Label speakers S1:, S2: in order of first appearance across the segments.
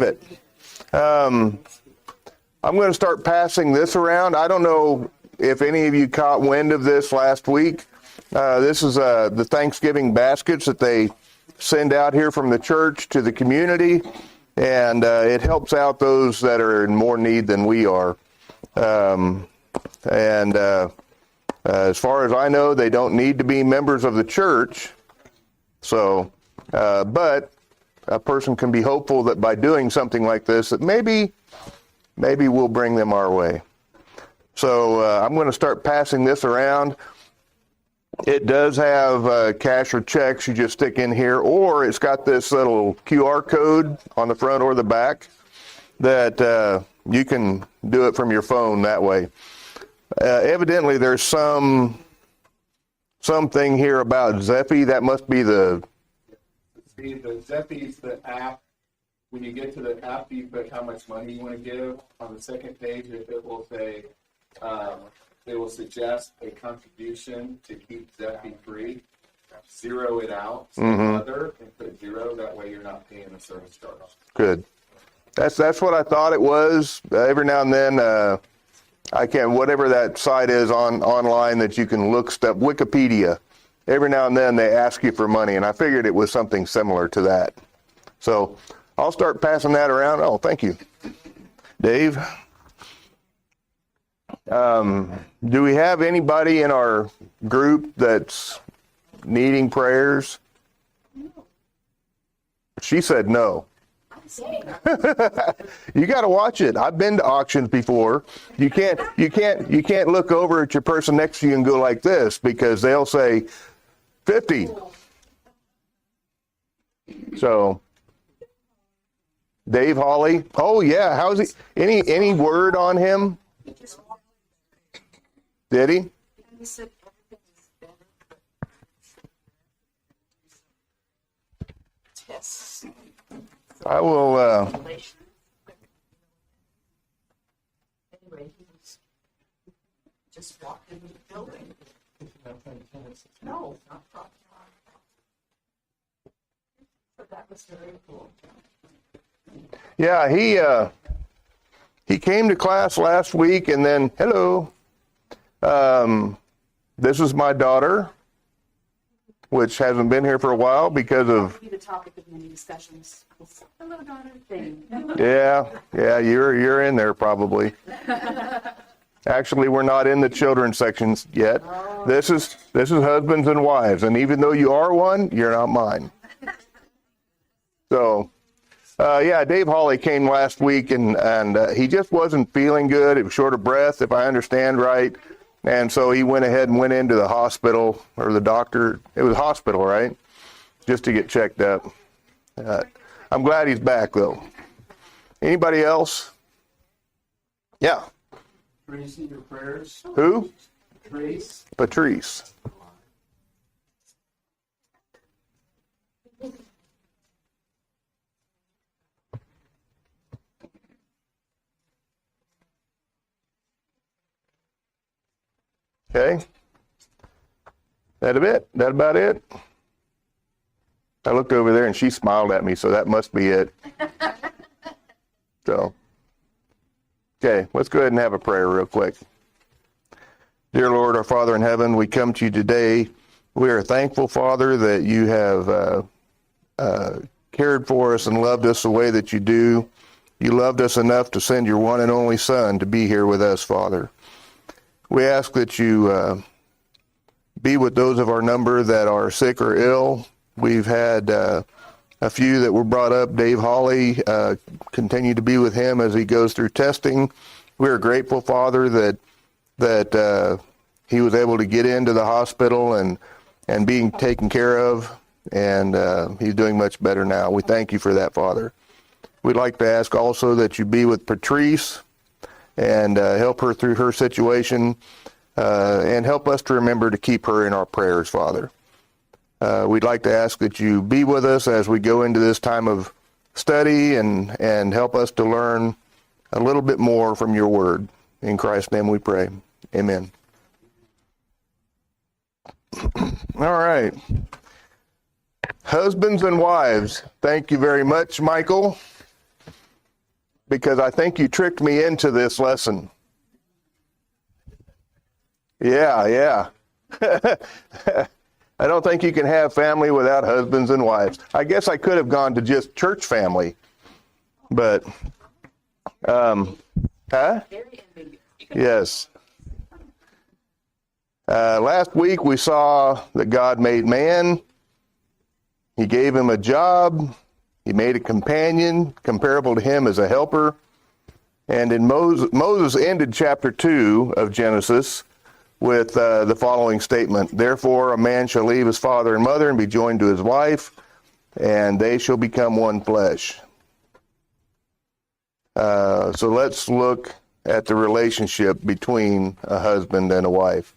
S1: it. I'm going to start passing this around. I don't know if any of you caught wind of this last week. This is the Thanksgiving baskets that they send out here from the church to the community, and it helps out those that are in more need than we are. As far as I know, they don't need to be members of the church. So, but a person can be hopeful that by doing something like this, that maybe we'll bring them our way. So I'm going to start passing this around. It does have cash or checks you just stick in here, or it's got this little QR code on the front or the back that you can do it from your phone that way. Evidently, there's something here about Zephy. That must be the
S2: Zephy's the app. When you get to the app, you put how much money you want to give. On the second page, it will say, it will suggest a contribution to keep Zephy free. Zero it out, other, and put zero. That way you're not paying a service charge.
S1: Good. That's what I thought it was. Every now and then, whatever that site is online that you can look stuff, Wikipedia. Every now and then they ask you for money, and I figured it was something similar to that. So I'll start passing that around. Oh, thank you, Dave. Do we have anybody in our group that's needing prayers? No. She said no. You got to watch it. I've been to auctions before. You can't look over at your person next to you and go like this, because they'll say 50. So Dave Hawley. Oh yeah, how's he? Any word on him? Did he? I will.
S3: Anyway, he was just walked into the building. No, not proper. So that was very cool.
S1: Yeah, he came to class last week, and then hello. This is my daughter, which hasn't been here for a while because of.
S3: That will be the topic of many discussions. Hello, daughter thing.
S1: Yeah, you're in there probably. Actually, we're not in the children's sections yet.
S3: Oh.
S1: This is husbands and wives, and even though you are one, you're not mine. So, Dave Hawley came last week, and he just wasn't feeling good. He was short of breath, if I understand right. And so he went ahead and went into the hospital, or the doctor. It was hospital, right? Just to get checked up. I'm glad he's back, though. Anybody else? Yeah.
S2: Tracy, your prayers.
S1: Who?
S2: Trace.
S1: Patrice. Okay. That about it? I looked over there and she smiled at me, so that must be it. So, okay, let's go ahead and have a prayer real quick. Dear Lord, our Father in heaven, we come to you today. We are thankful, Father, that you have cared for us and loved us the way that you do. You loved us enough to send your one and only Son to be here with us, Father. We ask that you be with those of our number that are sick or ill. We've had a few that were brought up. Dave Hawley, continue to be with him as he goes through testing. We are grateful, Father, that he was able to get into the hospital and being taken care of, and he's doing much better now. We thank you for that, Father. We'd like to ask also that you be with Patrice and help her through her situation, and help us to remember to keep her in our prayers, Father. We'd like to ask that you be with us as we go into this time of study and help us to learn a little bit more from your word. In Christ's name we pray. Amen. All right. Husbands and wives, thank you very much, Michael. because I think you tricked me into this lesson. Yeah. I don't think you can have family without husbands and wives. I guess I could have gone to just church family, but, huh?
S3: Very ambiguous.
S1: Yes. Last week we saw that God made man. He gave him a job. He made a companion comparable to him as a helper. And in Moses ended chapter 2 of Genesis with the following statement: "Therefore a man shall leave his father and mother and be joined to his wife, and they shall become one flesh." So let's look at the relationship between a husband and a wife.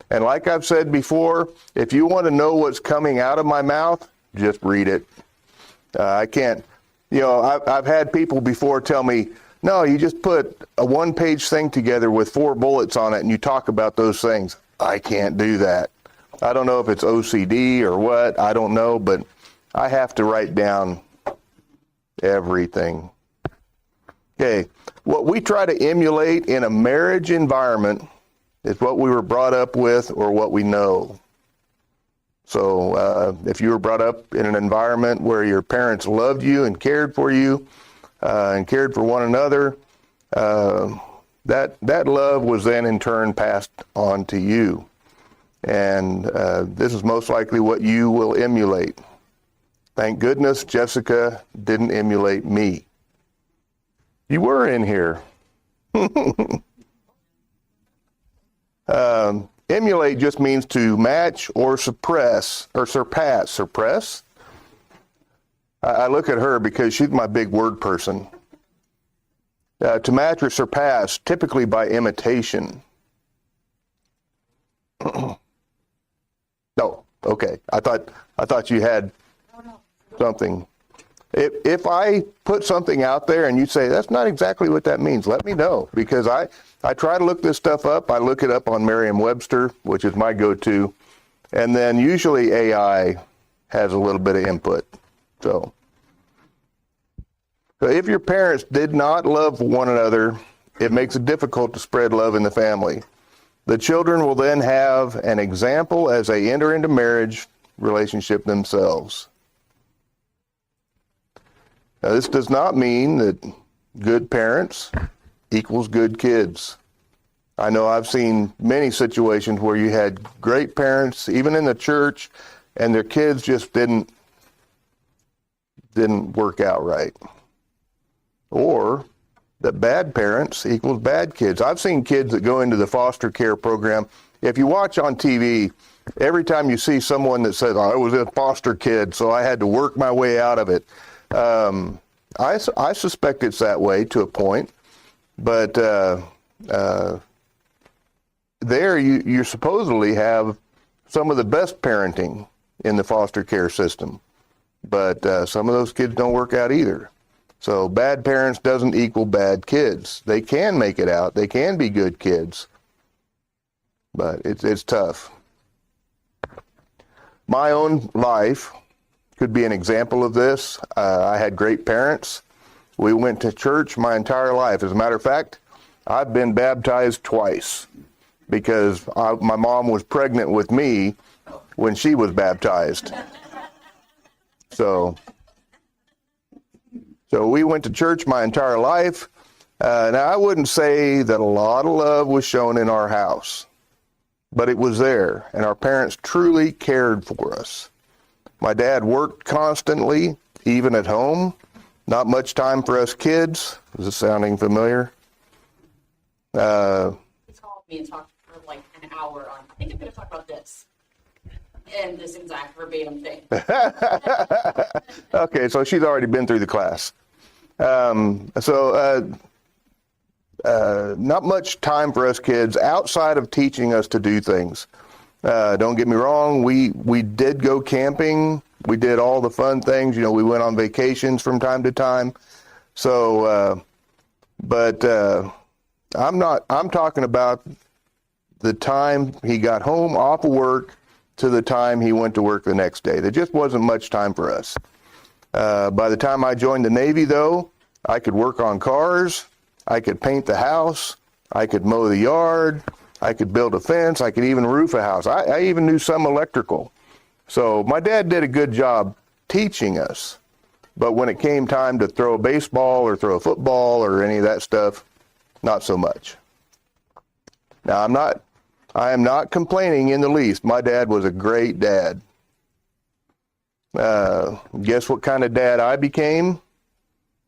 S1: And like I've said before, if you want to know what's coming out of my mouth, just read it. I can't, I've had people before tell me, no, you just put a one-page thing together with 4 bullets on it and you talk about those things. I can't do that. I don't know if it's OCD or what, I don't know, but I have to write down everything. Okay, what we try to emulate in a marriage environment is what we were brought up with or what we know. So if you were brought up in an environment where your parents loved you and cared for you and cared for one another, that love was then in turn passed on to you. And this is most likely what you will emulate. Thank goodness Jessica didn't emulate me. You were in here. Emulate just means to match or suppress or surpass. Suppress? I look at her because she's my big word person. To match or surpass, typically by imitation. No, okay. I thought you had something. If I put something out there and you say, that's not exactly what that means, let me know, because I try to look this stuff up. I look it up on Merriam-Webster, which is my go-to, and then usually AI has a little bit of input. So if your parents did not love one another, it makes it difficult to spread love in the family. The children will then have an example as they enter into marriage relationship themselves. Now, this does not mean that good parents equals good kids. I know I've seen many situations where you had great parents, even in the church, and their kids just didn't work out right. Or that bad parents equals bad kids. I've seen kids that go into the foster care program. If you watch on TV, every time you see someone that says, I was a foster kid, so I had to work my way out of it. I suspect it's that way to a point, but there you supposedly have some of the best parenting in the foster care system, but some of those kids don't work out either. So bad parents doesn't equal bad kids. They can make it out. They can be good kids, but it's tough. My own life could be an example of this. I had great parents. We went to church my entire life. As a matter of fact, I've been baptized twice because my mom was pregnant with me when she was baptized. So we went to church my entire life. Now, I wouldn't say that a lot of love was shown in our house, but it was there, and our parents truly cared for us. My dad worked constantly, even at home. Not much time for us kids. Is this sounding familiar?
S3: He called me and talked for like an hour on, I think I'm going to talk about this. And this exact verbatim thing.
S1: Okay, so she's already been through the class. Not much time for us kids outside of teaching us to do things. Don't get me wrong, we did go camping. We did all the fun things. We went on vacations from time to time. So, I'm talking about the time he got home off of work to the time he went to work the next day. There just wasn't much time for us. By the time I joined the Navy, though, I could work on cars. I could paint the house. I could mow the yard. I could build a fence. I could even roof a house. I even knew some electrical. So my dad did a good job teaching us. But when it came time to throw a baseball or throw a football or any of that stuff, not so much. Now, I am not complaining in the least. My dad was a great dad. Guess what kind of dad I became?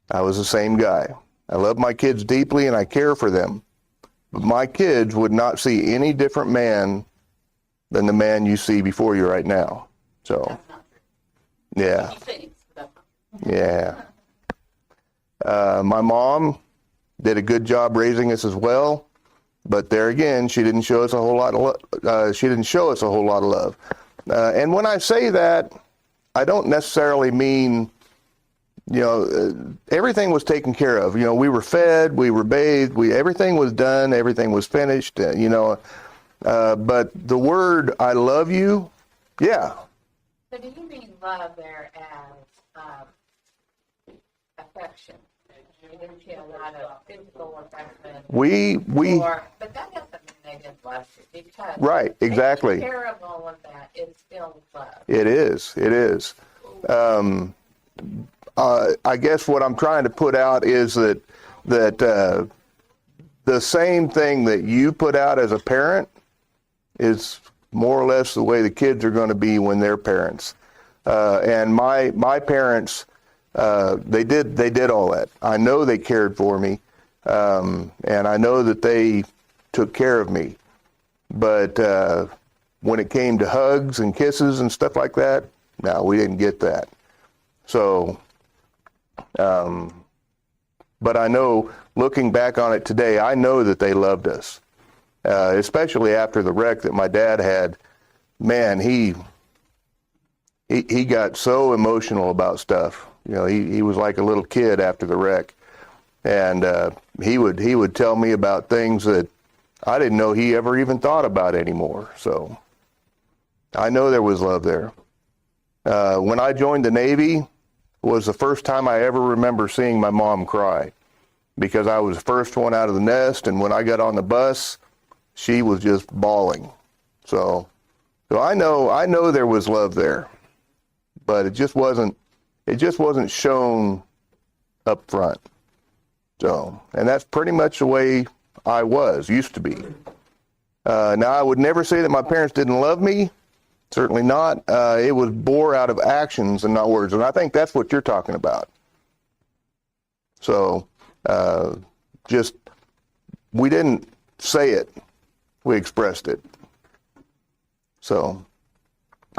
S1: I was the same guy. I love my kids deeply and I care for them. But my kids would not see any different man than the man you see before you right now. So,
S3: That's not true.
S1: yeah,
S3: He thinks, but that's not
S1: yeah. My mom did a good job raising us as well. But there again, she didn't show us a whole lot of love. And when I say that, I don't necessarily mean, everything was taken care of. We were fed, we were bathed, everything was done, everything was finished. But the word "I love you," yeah,
S4: So do you mean love there as affection? You didn't see a lot of physical affection. But that doesn't mean they didn't love you, because
S1: Right, exactly.
S4: taking care of all of that is still love.
S1: It is. I guess what I'm trying to put out is that the same thing that you put out as a parent is more or less the way the kids are going to be when they're parents. And my parents, they did all that. I know they cared for me, and I know that they took care of me. But when it came to hugs and kisses and stuff like that, no, we didn't get that. So, but I know, looking back on it today, I know that they loved us, especially after the wreck that my dad had. Man, he got so emotional about stuff. He was like a little kid after the wreck, and he would tell me about things that I didn't know he ever even thought about anymore. So I know there was love there. When I joined the Navy was the first time I ever remember seeing my mom cry, because I was the first one out of the nest, and when I got on the bus, she was just bawling. So I know there was love there, but it just wasn't shown up front. So, and that's pretty much the way I used to be. Now, I would never say that my parents didn't love me. Certainly not. It was bore out of actions and not words. And I think that's what you're talking about. So, we didn't say it. We expressed it. So,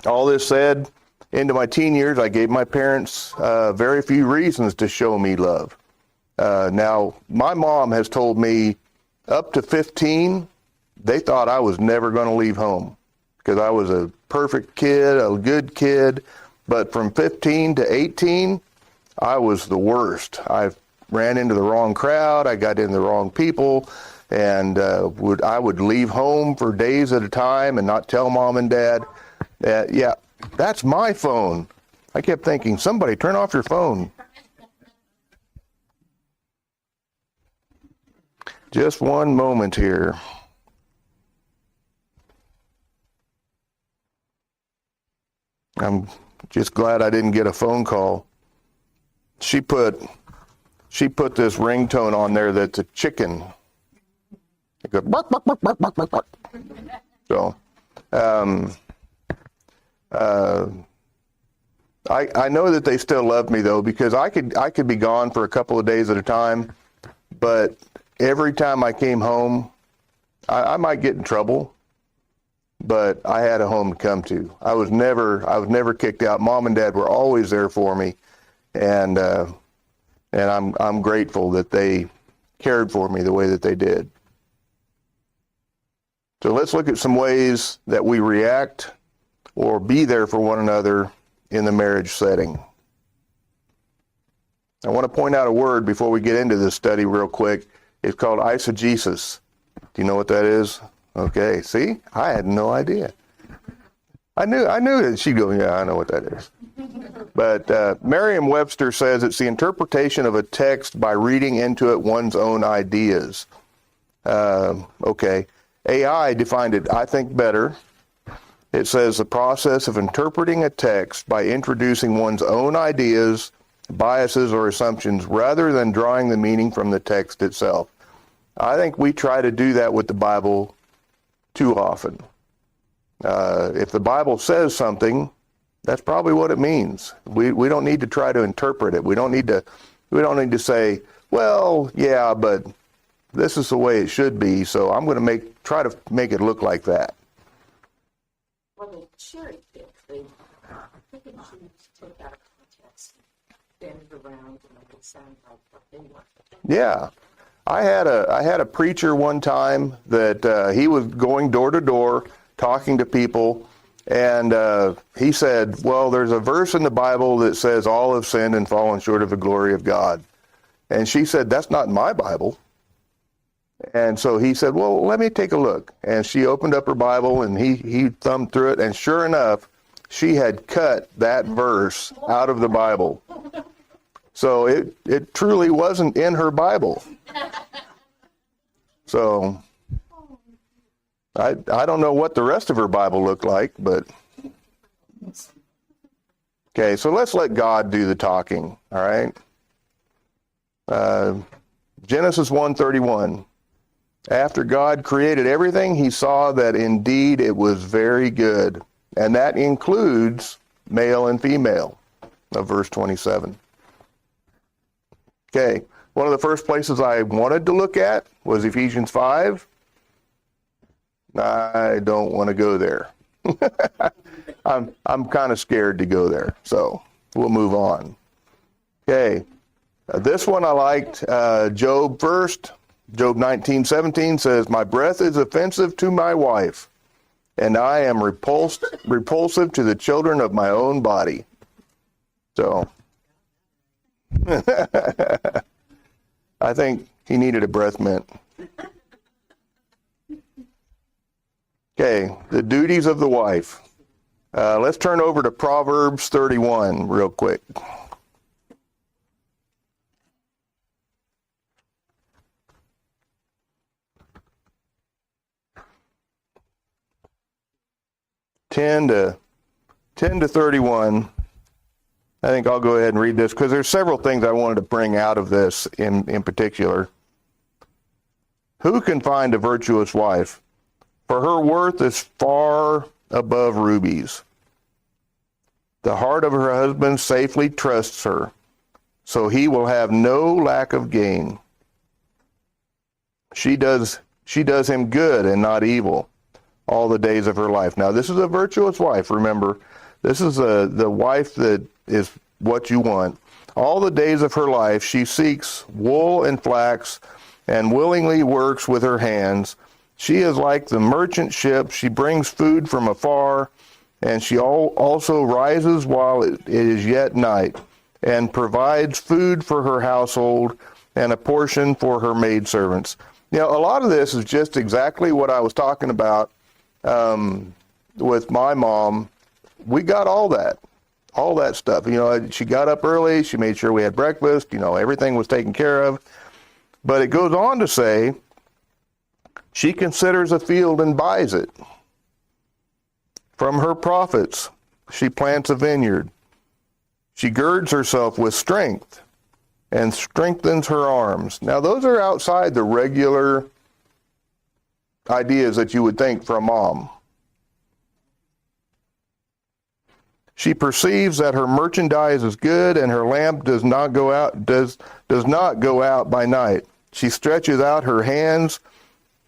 S1: all this said, into my teen years, I gave my parents very few reasons to show me love. Now, my mom has told me up to 15, they thought I was never going to leave home because I was a perfect kid, a good kid. But from 15 to 18, I was the worst. I ran into the wrong crowd. I got into the wrong people, and I would leave home for days at a time and not tell mom and dad. Yeah, that's my phone. I kept thinking, somebody turn off your phone. Just one moment here. I'm just glad I didn't get a phone call. She put this ringtone on there that's a chicken. It goes bark, bark, bark, bark, bark, bark, bark. So, I know that they still love me though, because I could be gone for a couple of days at a time, but every time I came home, I might get in trouble, but I had a home to come to. I was never kicked out. Mom and Dad were always there for me, and I'm grateful that they cared for me the way that they did. So let's look at some ways that we react or be there for one another in the marriage setting. I want to point out a word before we get into this study real quick. It's called eisegesis. Do you know what that is? Okay, see? I had no idea. I knew that she'd go, yeah, I know what that is. But Merriam-Webster says it's the interpretation of a text by reading into it one's own ideas. Okay. AI defined it, I think, better. It says the process of interpreting a text by introducing one's own ideas, biases, or assumptions rather than drawing the meaning from the text itself. I think we try to do that with the Bible too often. If the Bible says something, that's probably what it means. We don't need to try to interpret it. We don't need to say, well, yeah, but this is the way it should be, so I'm going to try to make it look like that.
S4: Well, the cherry pick, they pick and choose, take out of context, bend it around to make it sound like what they want.
S1: Yeah. I had a preacher one time that he was going door to door talking to people, and he said, well, there's a verse in the Bible that says all have sinned and fallen short of the glory of God. And she said, that's not in my Bible. And so he said, well, let me take a look. And she opened up her Bible, and he thumbed through it, and sure enough, she had cut that verse out of the Bible. So it truly wasn't in her Bible. So I don't know what the rest of her Bible looked like, but okay, so let's let God do the talking, all right? Genesis 1:31. After God created everything, he saw that indeed it was very good. And that includes male and female of verse 27. Okay, one of the first places I wanted to look at was Ephesians 5. I don't want to go there. I'm kind of scared to go there, so we'll move on. Okay, this one I liked, Job first. Job 19:17 says, my breath is offensive to my wife, and I am repulsive to the children of my own body. So, I think he needed a breath mint. Okay, the duties of the wife. Let's turn over to Proverbs 31 real quick. Ten to 31. I think I'll go ahead and read this because there's several things I wanted to bring out of this in particular. Who can find a virtuous wife? For her worth is far above rubies. The heart of her husband safely trusts her, so he will have no lack of gain. She does him good and not evil all the days of her life. Now, this is a virtuous wife, remember. This is the wife that is what you want. All the days of her life, she seeks wool and flax and willingly works with her hands. She is like the merchant ship. She brings food from afar, and she also rises while it is yet night and provides food for her household and a portion for her maidservants. You know, a lot of this is just exactly what I was talking about with my mom. We got all that stuff. You know, she got up early. She made sure we had breakfast. You know, everything was taken care of. But it goes on to say, she considers a field and buys it. From her profits, she plants a vineyard. She girds herself with strength and strengthens her arms. Now, those are outside the regular ideas that you would think for a mom. She perceives that her merchandise is good, and her lamp does not go out by night. She stretches out her hands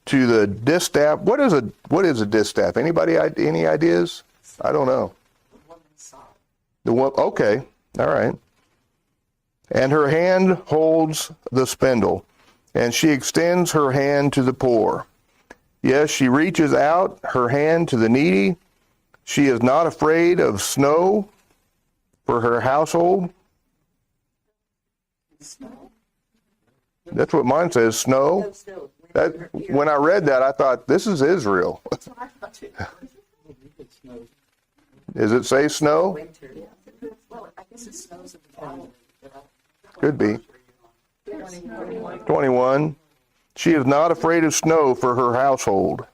S1: to the distaff. What is a distaff? Anybody? Any ideas? I don't know. The one. Okay. All right. And her hand holds the spindle, and she extends her hand to the poor. Yes, she reaches out her hand to the needy. She is not afraid of snow for her household. That's what mine says, snow. When I read that, I thought, this is Israel. Does it say snow?
S4: Winter, yeah. Well, I guess it snows in the fall.
S1: Could be.
S4: 21.
S1: 21. She is not afraid of snow for her household.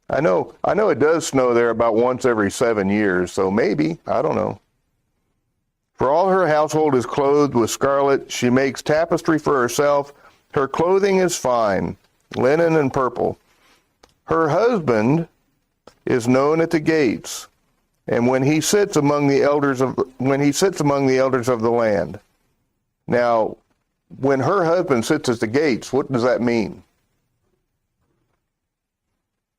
S1: I know it does snow there about once every 7 years, so maybe, I don't know. For all her household is clothed with scarlet, she makes tapestry for herself. Her clothing is fine, linen and purple. Her husband is known at the gates, and when he sits among the elders of the land. Now, when her husband sits at the gates, what does that mean?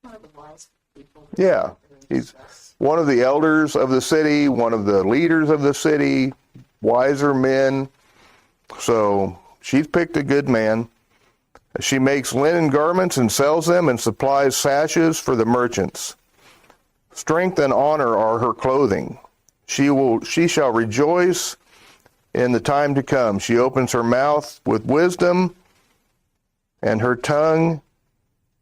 S4: One of the wise people.
S1: Yeah, he's one of the elders of the city, one of the leaders of the city, wiser men. So she's picked a good man. She makes linen garments and sells them and supplies sashes for the merchants. Strength and honor are her clothing. She shall rejoice in the time to come. She opens her mouth with wisdom, and her tongue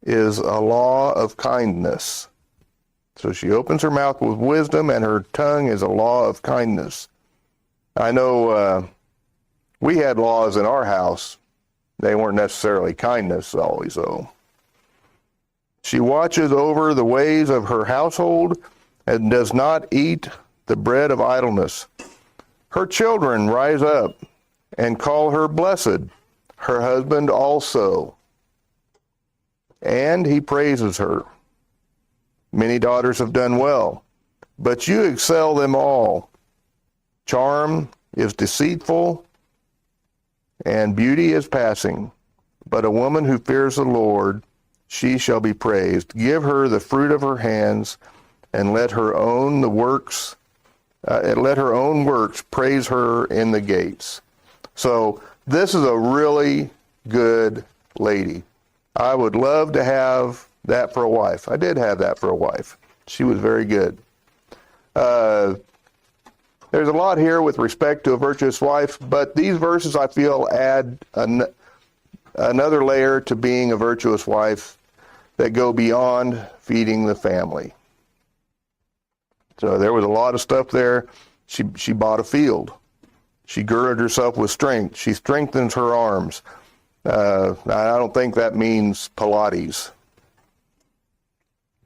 S1: is a law of kindness. So she opens her mouth with wisdom, and her tongue is a law of kindness. I know we had laws in our house. They weren't necessarily kindness always, though. She watches over the ways of her household and does not eat the bread of idleness. Her children rise up and call her blessed, her husband also. And he praises her. Many daughters have done well, but you excel them all. Charm is deceitful, and beauty is passing. But a woman who fears the Lord, she shall be praised. Give her the fruit of her hands, and let her own works praise her in the gates. So this is a really good lady. I would love to have that for a wife. I did have that for a wife. She was very good. There's a lot here with respect to a virtuous wife, but these verses I feel add another layer to being a virtuous wife that go beyond feeding the family. So there was a lot of stuff there. She bought a field. She girded herself with strength. She strengthens her arms. I don't think that means Pilates.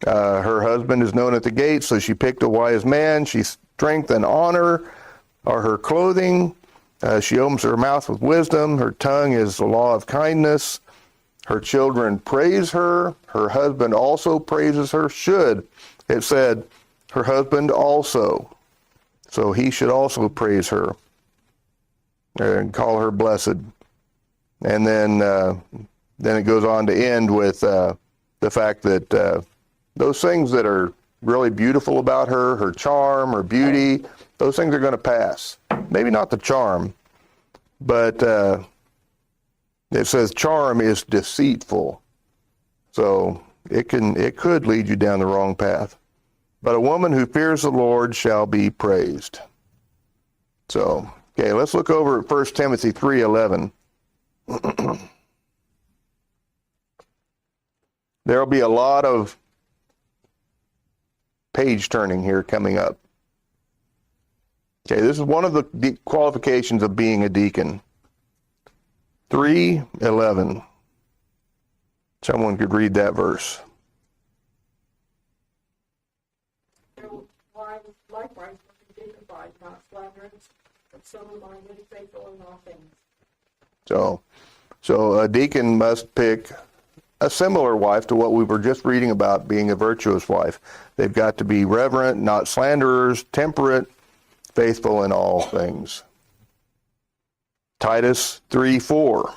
S1: Her husband is known at the gate, so she picked a wise man. She strength and honor are her clothing. She opens her mouth with wisdom. Her tongue is the law of kindness. Her children praise her. Her husband also praises her. It said, her husband also. So he should also praise her and call her blessed. And then it goes on to end with the fact that those things that are really beautiful about her, her charm, her beauty, those things are going to pass. Maybe not the charm, but it says charm is deceitful. So it could lead you down the wrong path. But a woman who fears the Lord shall be praised. So, okay, let's look over at 1 Timothy 3:11. There will be a lot of page turning here coming up. Okay, this is one of the qualifications of being a deacon. 3:11. Someone could read that verse.
S4: Likewise, must be dignified, not slanderers, but sober-minded, faithful in all things.
S1: So a deacon must pick a similar wife to what we were just reading about being a virtuous wife. They've got to be reverent, not slanderers, temperate, faithful in all things. Titus 3:4.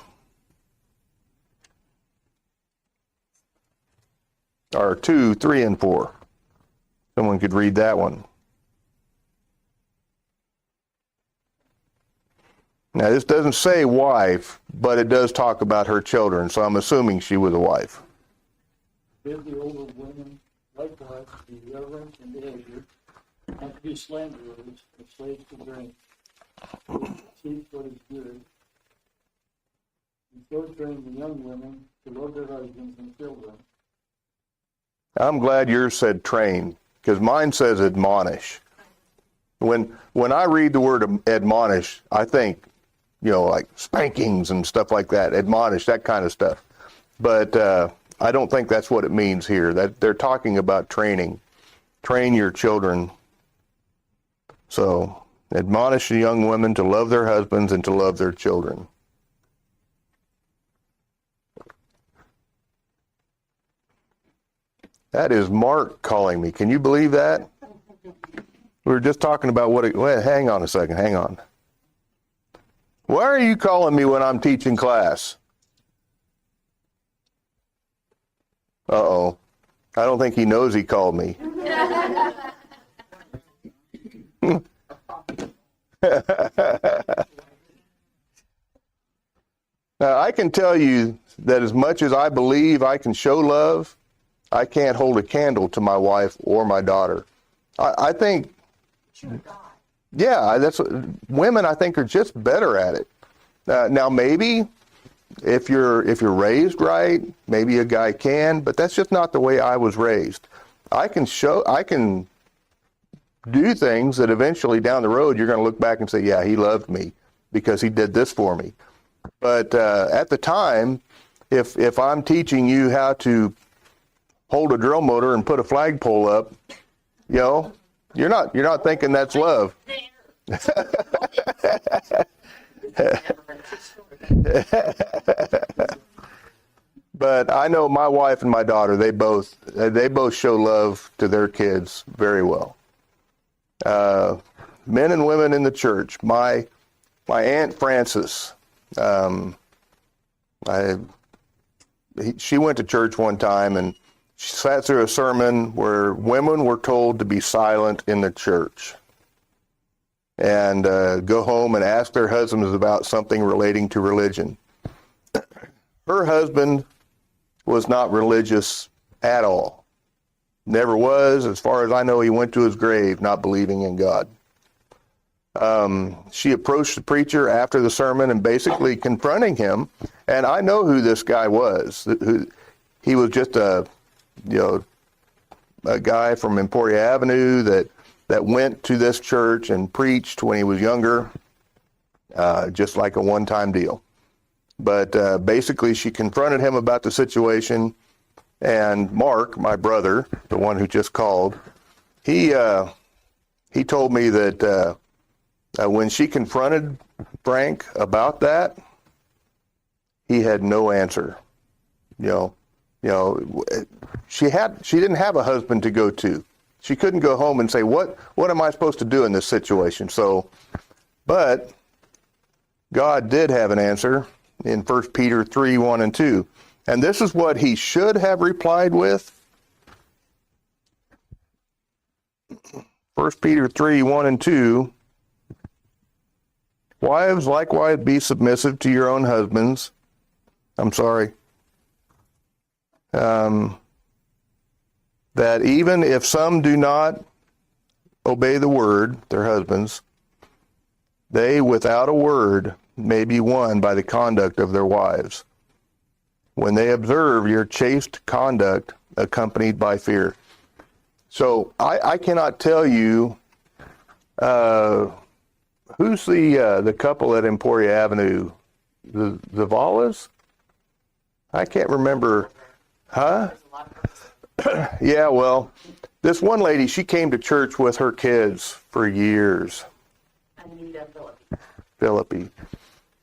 S1: Or 2, 3, and 4. Someone could read that one. Now, this doesn't say wife, but it does talk about her children, so I'm assuming she was a wife.
S5: Bid the older women likewise to be reverent in behavior, not to be slanderers, or slaves to drink, seek what is good, and so train the young women to love their husbands and children,
S1: I'm glad yours said train, because mine says admonish. When I read the word admonish, I think, like spankings and stuff like that, admonish, that kind of stuff. But I don't think that's what it means here. That they're talking about training. Train your children. So, admonish the young women to love their husbands and to love their children. That is Mark calling me. Can you believe that? We were just talking about wait, hang on a second, hang on. Why are you calling me when I'm teaching class? Uh-oh. I don't think he knows he called me. Now, I can tell you that as much as I believe I can show love, I can't hold a candle to my wife or my daughter. I think, yeah, women I think are just better at it. Now maybe if you're raised right, maybe a guy can, but that's just not the way I was raised. I can do things that eventually down the road you're going to look back and say, yeah, he loved me because he did this for me. But at the time, if I'm teaching you how to hold a drill motor and put a flagpole up, you're not thinking that's love. But I know my wife and my daughter, they both show love to their kids very well. Men and women in the church. My Aunt Frances, she went to church one time and she sat through a sermon where women were told to be silent in the church and go home and ask their husbands about something relating to religion. Her husband was not religious at all. Never was. As far as I know, he went to his grave not believing in God. She approached the preacher after the sermon and basically confronting him. And I know who this guy was. He was just a guy from Emporia Avenue that went to this church and preached when he was younger, just like a one-time deal. But basically, she confronted him about the situation, and Mark, my brother, the one who just called, he told me that when she confronted Frank about that, he had no answer. She didn't have a husband to go to. She couldn't go home and say, what am I supposed to do in this situation? But God did have an answer in 1 Peter 3, 1 and 2. And this is what he should have replied with. 1 Peter 3, 1 and 2. Wives, likewise, be submissive to your own husbands. I'm sorry. That even if some do not obey the word, their husbands, they without a word may be won by the conduct of their wives, when they observe your chaste conduct accompanied by fear. So I cannot tell you who's the couple at Emporia Avenue, the Zavalas? I can't remember. Huh? Yeah, well, this one lady, she came to church with her kids for years.
S3: Anita
S1: Philippi.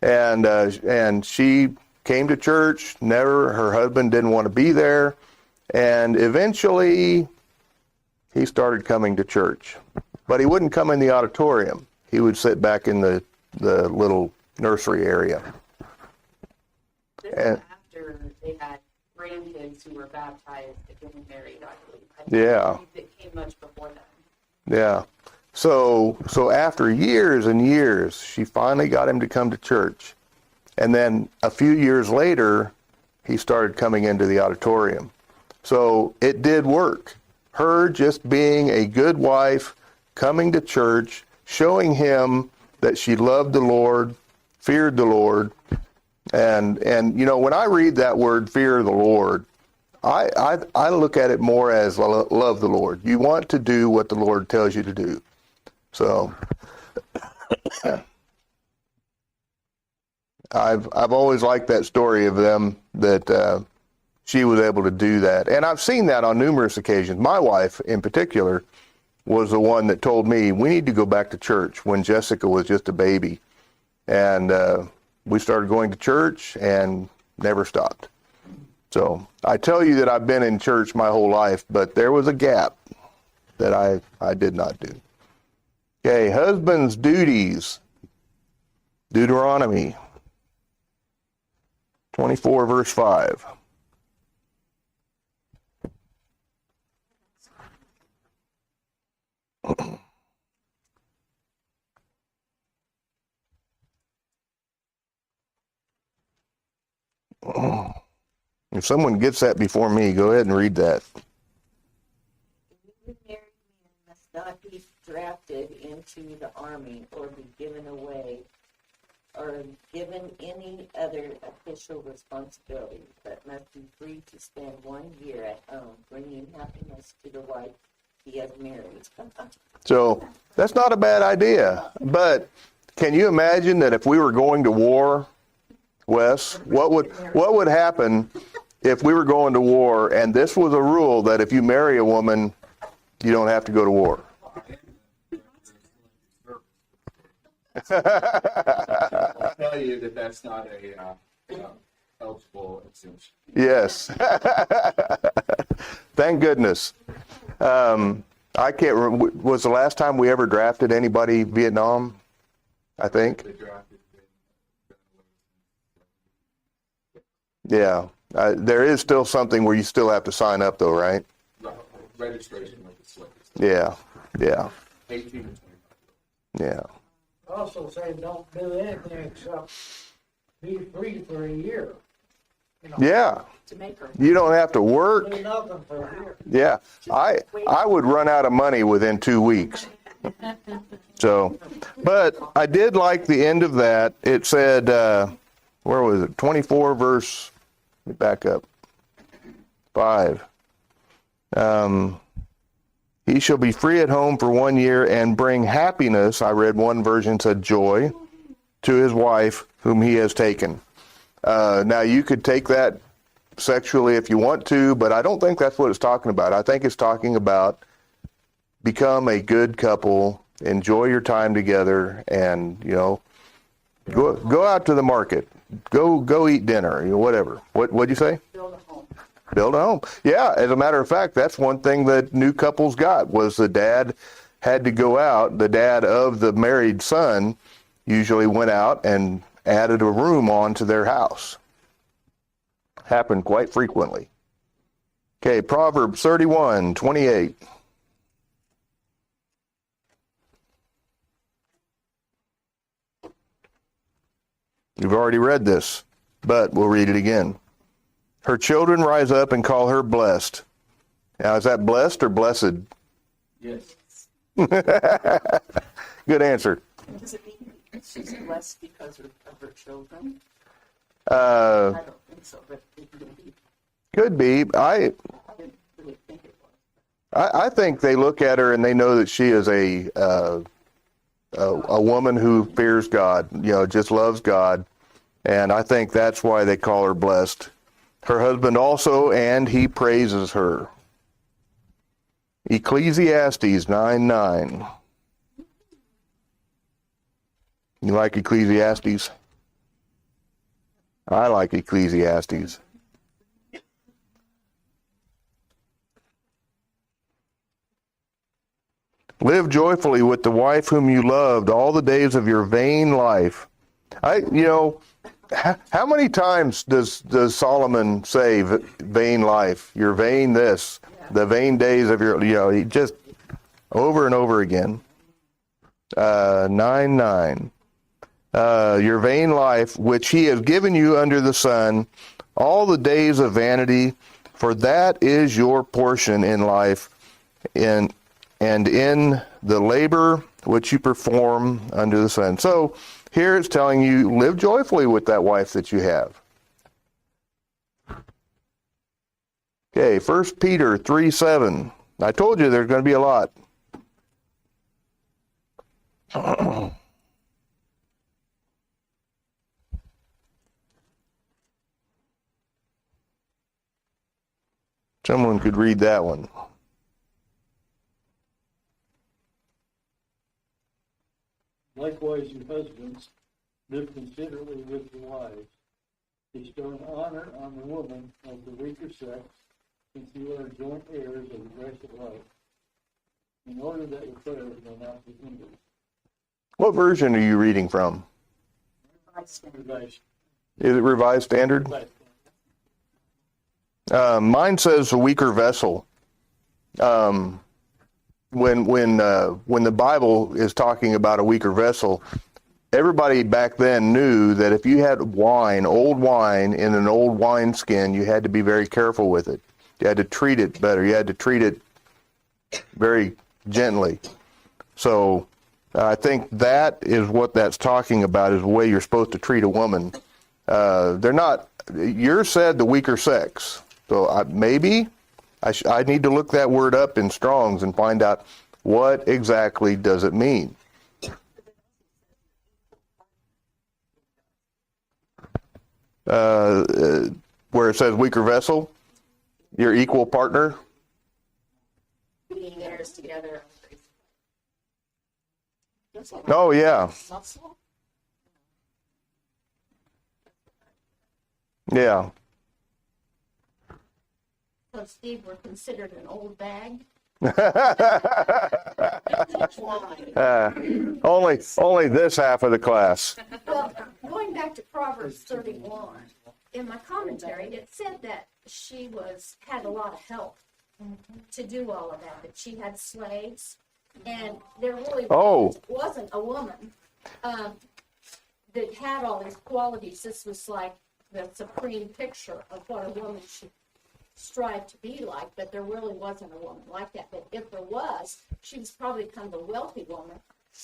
S1: And she came to church, her husband didn't want to be there, and eventually he started coming to church. But he wouldn't come in the auditorium. He would sit back in the little nursery area.
S3: This was after they had grandkids who were baptized and getting married, I believe.
S1: Yeah.
S3: It came much before that.
S1: Yeah. So after years and years, she finally got him to come to church. And then a few years later, he started coming into the auditorium. So it did work. Her just being a good wife, coming to church, showing him that she loved the Lord, feared the Lord. And when I read that word, fear the Lord, I look at it more as love the Lord. You want to do what the Lord tells you to do. So I've always liked that story of them, that she was able to do that. And I've seen that on numerous occasions. My wife in particular was the one that told me we need to go back to church when Jessica was just a baby. And we started going to church and never stopped. So I tell you that I've been in church my whole life, but there was a gap that I did not do. Okay, husband's duties. Deuteronomy 24, verse 5. If someone gets that before me, go ahead and read that.
S4: Newly married men must not be drafted into the army or be given away or given any other official responsibility, but must be free to spend 1 year at home, bringing happiness to the wife he has married.
S1: So that's not a bad idea. But can you imagine that if we were going to war, Wes, what would happen if we were going to war and this was a rule that if you marry a woman, you don't have to go to war?
S2: I'll tell you that that's not a eligible exemption.
S1: Yes. Thank goodness. I can't remember, was the last time we ever drafted anybody Vietnam? I think.
S2: They drafted.
S1: Yeah. There is still something where you still have to sign up though, right?
S2: Registration with the slaves.
S1: Yeah. Yeah.
S2: 18 to 25.
S1: Yeah.
S5: Also say don't do anything except be free for a year. You know,
S1: Yeah.
S3: To make her.
S1: You don't have to work.
S5: do nothing for a year.
S1: Yeah. I would run out of money within 2 weeks. So, but I did like the end of that. It said, where was it? 24 verse, let me back up. 5. He shall be free at home for 1 year and bring happiness, I read one version said joy, to his wife whom he has taken. Now you could take that sexually if you want to, but I don't think that's what it's talking about. I think it's talking about become a good couple, enjoy your time together, and, you know, go out to the market, go eat dinner, you know, whatever. What'd you say?
S3: Build a home.
S1: Build a home. Yeah, as a matter of fact, that's one thing that new couples got was the dad had to go out. The dad of the married son usually went out and added a room onto their house. Happened quite frequently. Okay, Proverbs 31:28. You've already read this, but we'll read it again. Her children rise up and call her blessed. Now, is that blessed or blessed?
S2: Yes.
S1: Good answer.
S4: Does it mean she's blessed because of her children?
S1: Uh,
S4: I don't think so, but it could be.
S1: could be.
S4: I didn't really think it was.
S1: I think they look at her and they know that she is a woman who fears God, you know, just loves God. And I think that's why they call her blessed. Her husband also, and he praises her. Ecclesiastes 9:9. You like Ecclesiastes? I like Ecclesiastes. Live joyfully with the wife whom you loved all the days of your vain life. How many times does Solomon say vain life? Your vain this, the vain days of your, he just over and over again. 9:9. Your vain life, which he has given you under the sun, all the days of vanity, for that is your portion in life, and in the labor which you perform under the sun. So here it's telling you, live joyfully with that wife that you have. Okay, 1 Peter 3:7. I told you there's going to be a lot. Someone could read that one.
S5: Likewise, you husbands, live considerately with your wives, bestowing honor on the woman of the weaker sex, since you are joint heirs of the grace of life, in order that your prayers may not be hindered.
S1: What version are you reading from?
S5: Revised.
S1: Is it Revised Standard?
S5: Right.
S1: Mine says a weaker vessel. When the Bible is talking about a weaker vessel, everybody back then knew that if you had wine, old wine in an old wineskin, you had to be very careful with it. You had to treat it better. You had to treat it very gently. So I think that is what that's talking about, is the way you're supposed to treat a woman. They're not, you're said the weaker sex. So I need to look that word up in Strong's and find out what exactly does it mean. Where it says weaker vessel, your equal partner.
S3: Being heirs together.
S1: Oh yeah, yeah.
S6: So Steve, we're considered an old bag.
S1: Only this half of the class.
S6: Well, going back to Proverbs 31, in my commentary, it said that she had a lot of help to do all of that she had slaves, and there really wasn't a woman that had all these qualities. This was like the supreme picture of what a woman should strive to be like, but there really wasn't a woman like that. But if there was, she was probably kind of a wealthy woman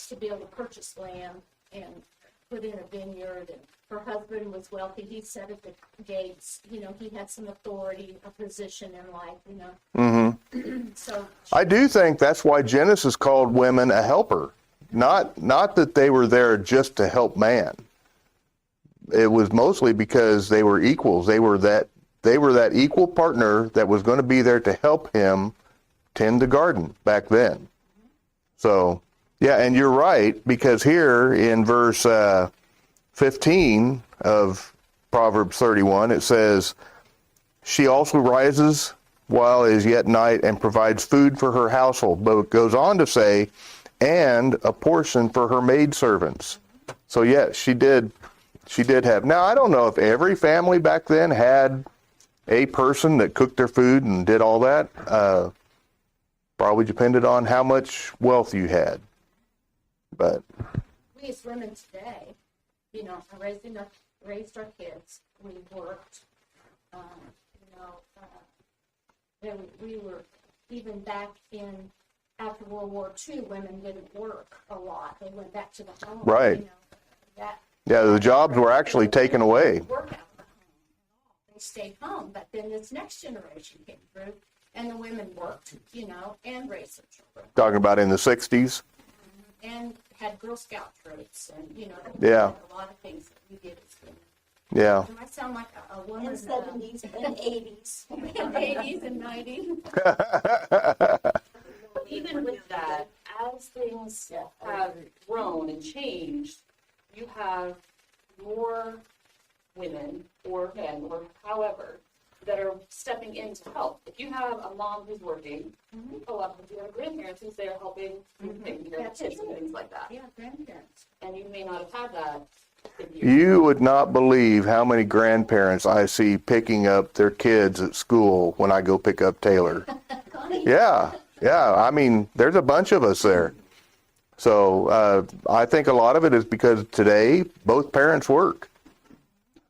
S6: to be able to purchase land and put in a vineyard. And her husband was wealthy. He sat at the gates. You know, he had some authority, a position in life, you know.
S1: Mm-hmm.
S6: So
S1: I do think that's why Genesis called women a helper. Not that they were there just to help man. It was mostly because they were equals. They were that equal partner that was going to be there to help him tend the garden back then. So, yeah, and you're right, because here in verse 15 of Proverbs 31, it says, she also rises while it is yet night and provides food for her household. But it goes on to say, and a portion for her maidservants. So, yes, she did have. Now, I don't know if every family back then had a person that cooked their food and did all that. Probably depended on how much wealth you had. But
S6: we as women today, you know, raised our kids. We worked, then we were, even back after World War II, women didn't work a lot. They went back to the home.
S1: Right.
S6: You know,
S1: yeah, the jobs were actually taken away.
S6: Work out the home. They stayed home, but then this next generation came through, and the women worked, you know, and raised their children,
S1: Talking about in the 60s.
S6: and had Girl Scout troops, and you know,
S1: Yeah.
S6: a lot of things that we did as women.
S1: Yeah.
S6: Do I sound like a woman?
S4: In the 70s and 80s.
S6: In the 80s and 90s.
S3: But even with that, as things have grown and changed, you have more women or men or however that are stepping in to help. If you have a mom who's working, a lot of times you have grandparents who's there helping taking care of kids and things like that.
S6: Yeah, grandparents.
S3: And you may not have had that. If
S1: You would not believe how many grandparents I see picking up their kids at school when I go pick up Taylor. Yeah. I mean, there's a bunch of us there. So I think a lot of it is because today both parents work.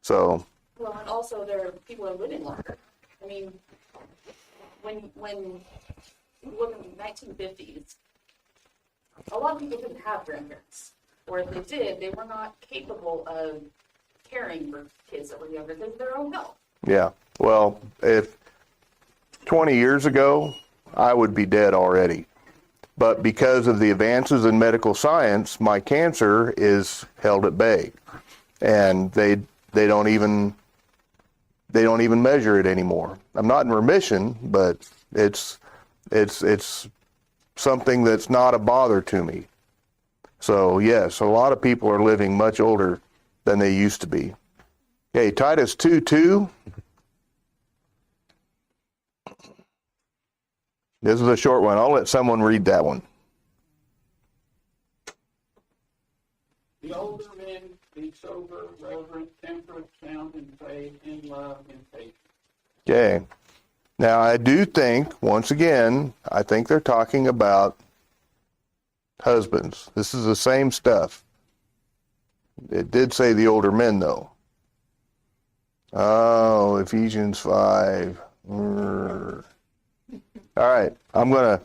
S1: So.
S3: Well, and also people are living longer. I mean, when you look in the 1950s, a lot of people didn't have grandparents. Or if they did, they were not capable of caring for kids that were younger because of their own health.
S1: Yeah. Well, if 20 years ago, I would be dead already. But because of the advances in medical science, my cancer is held at bay. And they don't even measure it anymore. I'm not in remission, but it's something that's not a bother to me. So yes, a lot of people are living much older than they used to be. Okay, Titus 2:2. This is a short one. I'll let someone read that one.
S7: The older men be sober, reverent, temperate, sound in faith, in love, in faith.
S1: Okay. Now, I do think, once again, I think they're talking about husbands. This is the same stuff. It did say the older men, though. Oh, Ephesians 5. All right. I'm going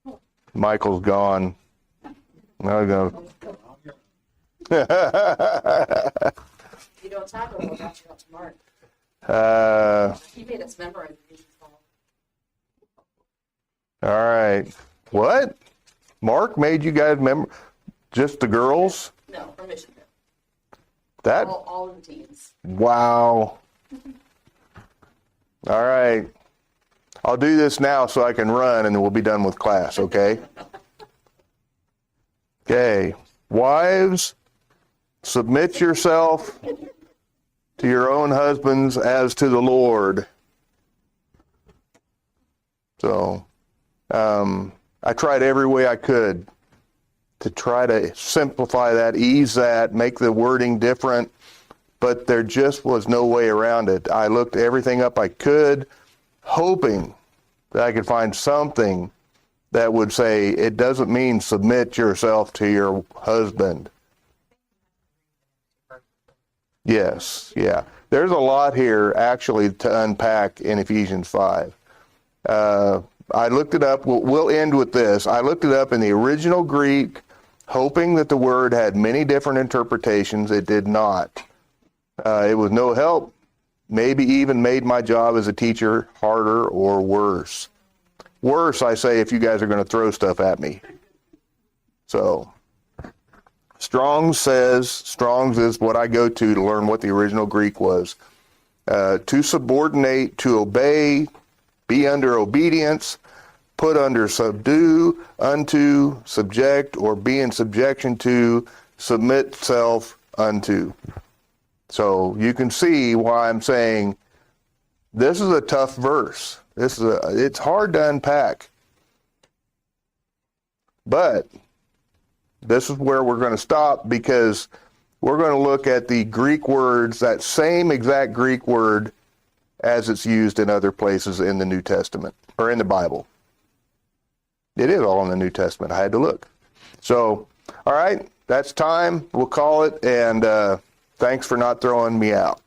S1: to... Michael's gone. I'm going to...
S3: You don't talk about that, you to Mark. He made us memorize Ephesians 5.
S1: All right. What? Mark made you guys remember? Just the girls?
S3: No, for Michigan.
S1: That?
S3: All of the teams.
S1: Wow. All right. I'll do this now so I can run and then we'll be done with class, okay? Okay. Wives, submit yourself to your own husbands as to the Lord. So, I tried every way I could to try to simplify that, ease that, make the wording different, but there just was no way around it. I looked everything up I could, hoping that I could find something that would say it doesn't mean submit yourself to your husband. Yes, yeah. There's a lot here actually to unpack in Ephesians 5. I looked it up. We'll end with this. I looked it up in the original Greek, hoping that the word had many different interpretations. It did not. It was no help. Maybe even made my job as a teacher harder or worse. Worse, I say, if you guys are going to throw stuff at me. So, Strong's is what I go to learn what the original Greek was. To subordinate, to obey, be under obedience, put under subdue, unto, subject, or be in subjection to, submit self unto. So you can see why I'm saying this is a tough verse. It's hard to unpack. But this is where we're going to stop because we're going to look at the Greek words, that same exact Greek word as it's used in other places in the New Testament or in the Bible. It is all in the New Testament. I had to look. So, all right, that's time. We'll call it, and thanks for not throwing me out.